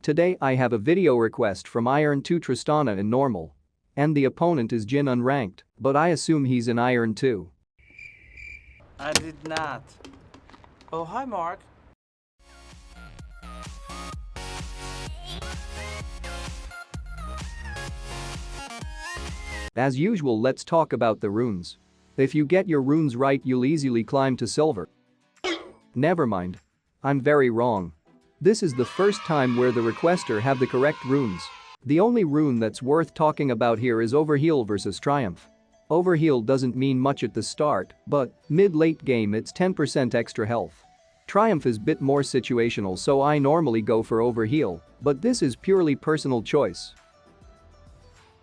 Today I have a video request from Iron 2 Tristana in normal. And the opponent is Jin unranked, but I assume he's in Iron 2. I did not. Oh, hi, Mark. As usual, let's talk about the runes. If you get your runes right, you'll easily climb to silver. Never mind. I'm very wrong. This is the first time where the requester have the correct runes. The only rune that's worth talking about here is Overheal versus Triumph. Overheal doesn't mean much at the start, but mid-late game it's 10% extra health. Triumph is bit more situational, so I normally go for Overheal, but this is purely personal choice.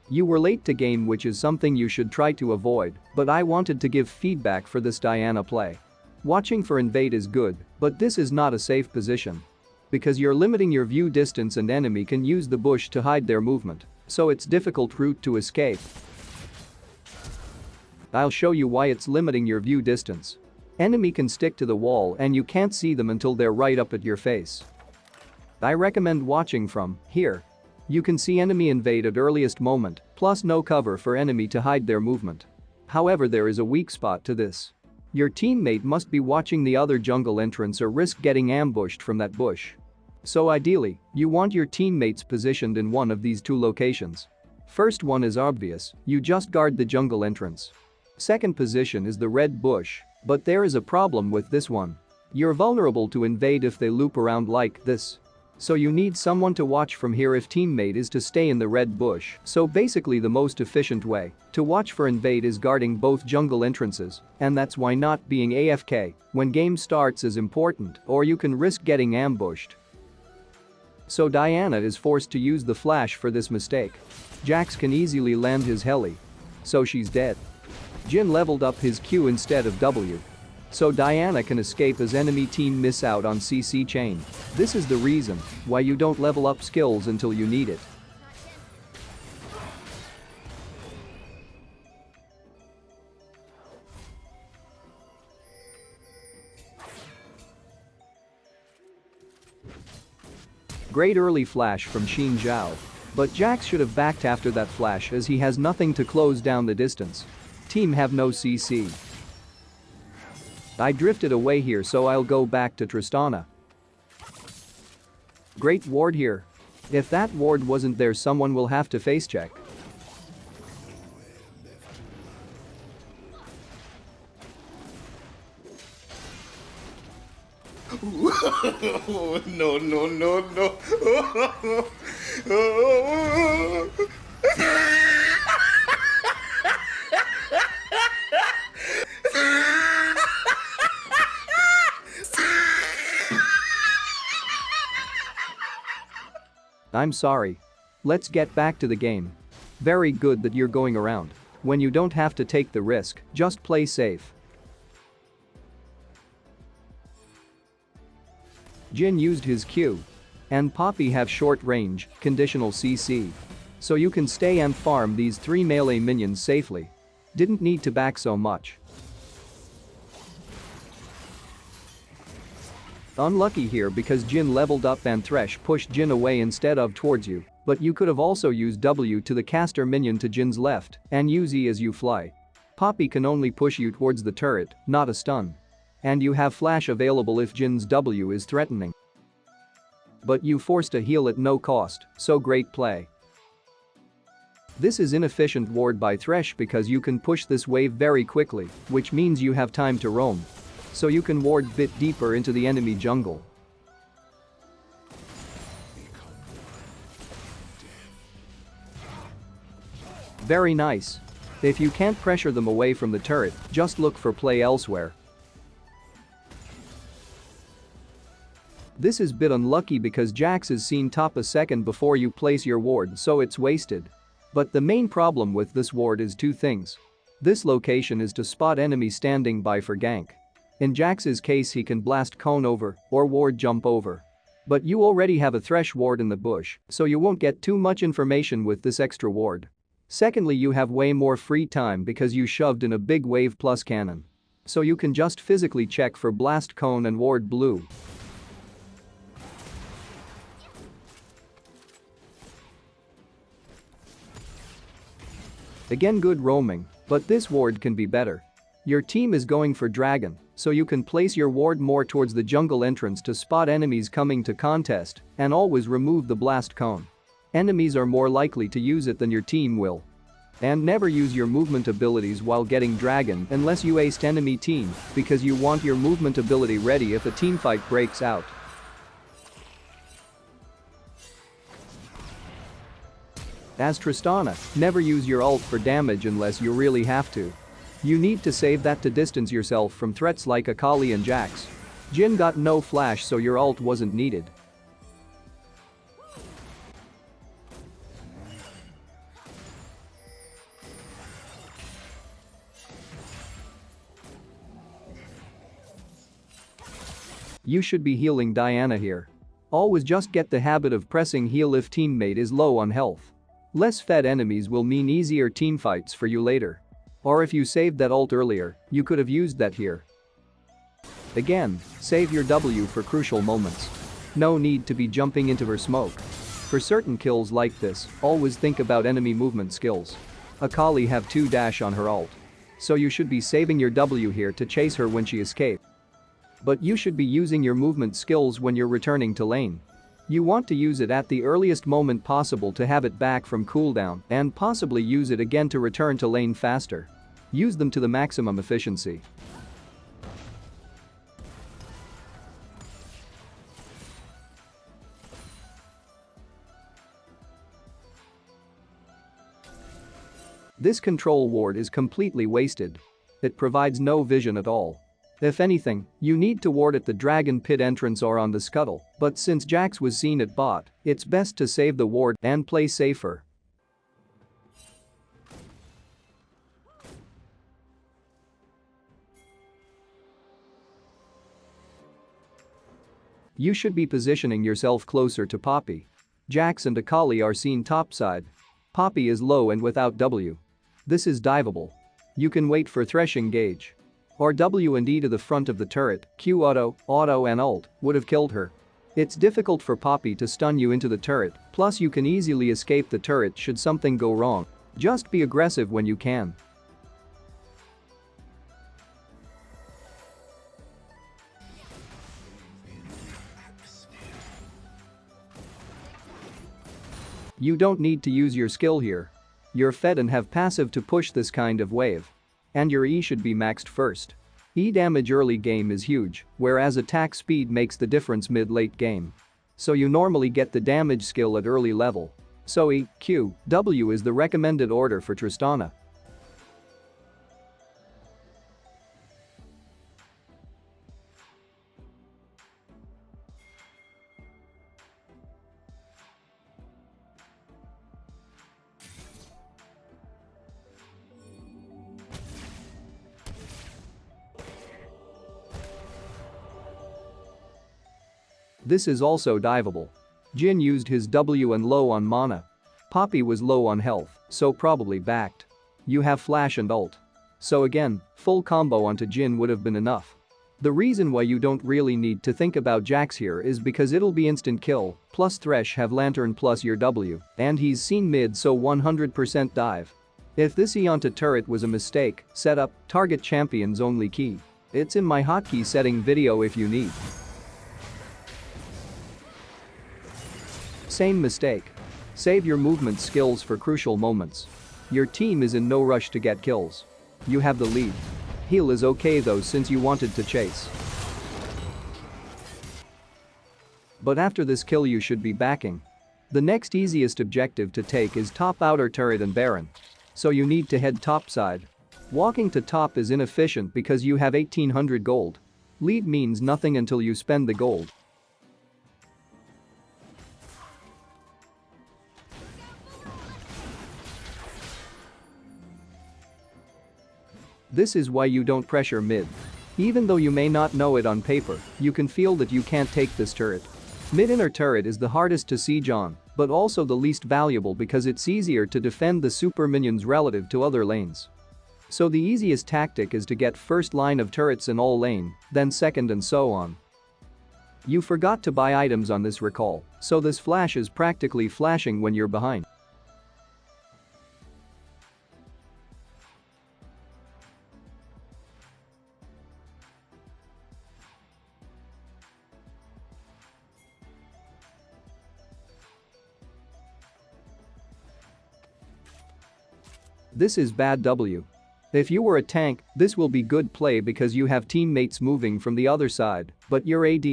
You were late to game, which is something you should try to avoid, but I wanted to give feedback for this Diana play. Watching for invade is good, but this is not a safe position. Because you're limiting your view distance and enemy can use the bush to hide their movement, so it's difficult route to escape. I'll show you why it's limiting your view distance. Enemy can stick to the wall and you can't see them until they're right up at your face. I recommend watching from here. You can see enemy invade at earliest moment, plus no cover for enemy to hide their movement. However, there is a weak spot to this. Your teammate must be watching the other jungle entrance or risk getting ambushed from that bush. So ideally, you want your teammates positioned in one of these two locations. First one is obvious, you just guard the jungle entrance. Second position is the red bush, but there is a problem with this one. You're vulnerable to invade if they loop around like this. So you need someone to watch from here if teammate is to stay in the red bush. So basically the most efficient way to watch for invade is guarding both jungle entrances, and that's why not being AFK when game starts is important, or you can risk getting ambushed. So Diana is forced to use the flash for this mistake. Jax can easily land his heli. So she's dead. Jin leveled up his Q instead of W. So Diana can escape as enemy team miss out on CC chain. This is the reason why you don't level up skills until you need it. Great early flash from Xin Zhao. But Jax should have backed after that flash as he has nothing to close down the distance. Team have no CC. I drifted away here, so I'll go back to Tristana. Great ward here. If that ward wasn't there, someone will have to face check. No, no, no, no. I'm sorry. Let's get back to the game. Very good that you're going around. When you don't have to take the risk, just play safe. Jin used his Q. And Poppy have short range, conditional CC. So you can stay and farm these 3 melee minions safely. Didn't need to back so much. Unlucky here because Jin leveled up and Thresh pushed Jin away instead of towards you, but you could have also used W to the caster minion to Jin's left and use E as you fly. Poppy can only push you towards the turret, not a stun. And you have flash available if Jin's W is threatening. But you forced a heal at no cost, so great play. This is inefficient ward by Thresh because you can push this wave very quickly, which means you have time to roam. So you can ward bit deeper into the enemy jungle. Very nice. If you can't pressure them away from the turret, just look for play elsewhere. This is bit unlucky because Jax is seen top a second before you place your ward, so it's wasted. But the main problem with this ward is two things. This location is to spot enemy standing by for gank. In Jax's case, he can blast cone over or ward jump over. But you already have a Thresh ward in the bush, so you won't get too much information with this extra ward. Secondly, you have way more free time because you shoved in a big wave plus cannon. So you can just physically check for blast cone and ward blue. Again, good roaming, but this ward can be better. Your team is going for dragon, so you can place your ward more towards the jungle entrance to spot enemies coming to contest and always remove the blast cone. Enemies are more likely to use it than your team will. And never use your movement abilities while getting dragon unless you aced enemy team, because you want your movement ability ready if a teamfight breaks out. As Tristana, never use your ult for damage unless you really have to. You need to save that to distance yourself from threats like Akali and Jax. Jhin got no flash, so your ult wasn't needed. You should be healing Diana here. Always just get the habit of pressing heal if teammate is low on health. Less fed enemies will mean easier teamfights for you later. Or if you saved that ult earlier, you could have used that here. Again, save your W for crucial moments. No need to be jumping into her smoke. For certain kills like this, always think about enemy movement skills. Akali have 2 dash on her ult. So you should be saving your W here to chase her when she escapes. But you should be using your movement skills when you're returning to lane. You want to use it at the earliest moment possible to have it back from cooldown and possibly use it again to return to lane faster. Use them to the maximum efficiency. This control ward is completely wasted. It provides no vision at all. If anything, you need to ward at the dragon pit entrance or on the scuttle, but since Jax was seen at bot, it's best to save the ward and play safer. You should be positioning yourself closer to Poppy. Jax and Akali are seen topside. Poppy is low and without W. This is diveable. You can wait for threshing gauge. Or W and E to the front of the turret, Q auto and ult would have killed her. It's difficult for Poppy to stun you into the turret, plus you can easily escape the turret should something go wrong. Just be aggressive when you can. You don't need to use your skill here. You're fed and have passive to push this kind of wave. And your E should be maxed first. E damage early game is huge, whereas attack speed makes the difference mid-late game. So you normally get the damage skill at early level. So E, Q, W is the recommended order for Tristana. This is also diveable. Jhin used his W and low on mana. Poppy was low on health, so probably backed. You have flash and ult. So again, full combo onto Jhin would have been enough. The reason why you don't really need to think about Jax here is because it'll be instant kill, plus Thresh have lantern plus your W, and he's seen mid, so 100% dive. If this E onto turret was a mistake, set up target champions only key. It's in my hotkey setting video if you need. Same mistake. Save your movement skills for crucial moments. Your team is in no rush to get kills. You have the lead. Heal is okay though since you wanted to chase. But after this kill you should be backing. The next easiest objective to take is top outer turret and Baron. So you need to head topside. Walking to top is inefficient because you have 1800 gold. Lead means nothing until you spend the gold. This is why you don't pressure mid. Even though you may not know it on paper, you can feel that you can't take this turret. Mid inner turret is the hardest to siege on, but also the least valuable because it's easier to defend the super minions relative to other lanes. So the easiest tactic is to get first line of turrets in all lane, then second and so on. You forgot to buy items on this recall, so this flash is practically flashing when you're behind. This is bad W. If you were a tank, this will be good play because you have teammates moving from the other side, but you're AD.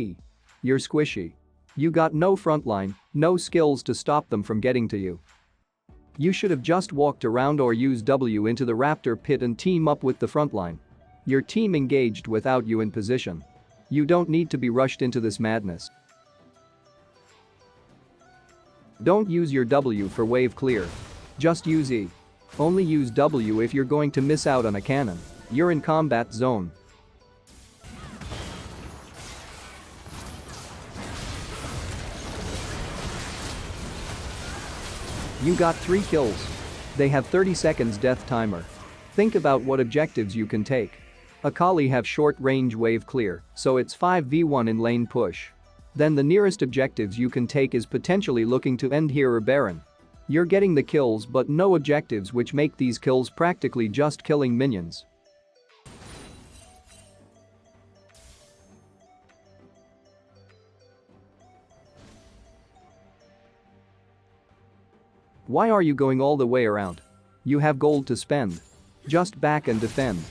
You're squishy. You got no frontline, no skills to stop them from getting to you. You should have just walked around or used W into the raptor pit and team up with the frontline. Your team engaged without you in position. You don't need to be rushed into this madness. Don't use your W for wave clear. Just use E. Only use W if you're going to miss out on a cannon. You're in combat zone. You got 3 kills. They have 30 seconds death timer. Think about what objectives you can take. Akali have short range wave clear, so it's 5v1 in lane push. Then the nearest objectives you can take is potentially looking to end here or Baron. You're getting the kills but no objectives, which make these kills practically just killing minions. Why are you going all the way around? You have gold to spend. Just back and defend.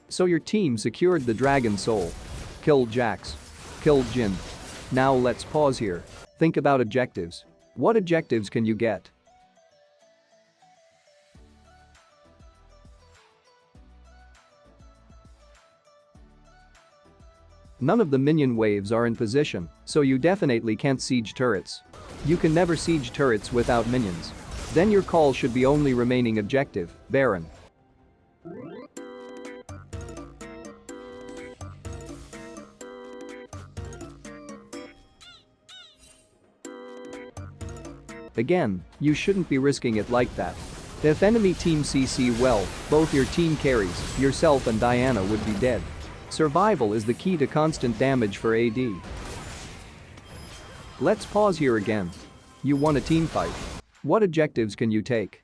So your team secured the Dragon Soul. Killed Jax. Killed Jhin. Now let's pause here. Think about objectives. What objectives can you get? None of the minion waves are in position, so you definitely can't siege turrets. You can never siege turrets without minions. Then your call should be only remaining objective, Baron. Again, you shouldn't be risking it like that. If enemy team CC well, both your team carries, yourself and Diana would be dead. Survival is the key to constant damage for AD. Let's pause here again. You won a team fight. What objectives can you take?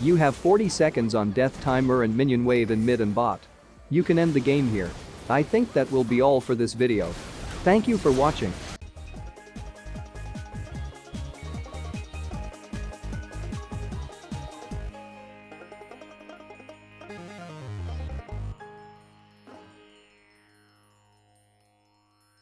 You have 40 seconds on death timer and minion wave in mid and bot. You can end the game here. I think that will be all for this video. Thank you for watching.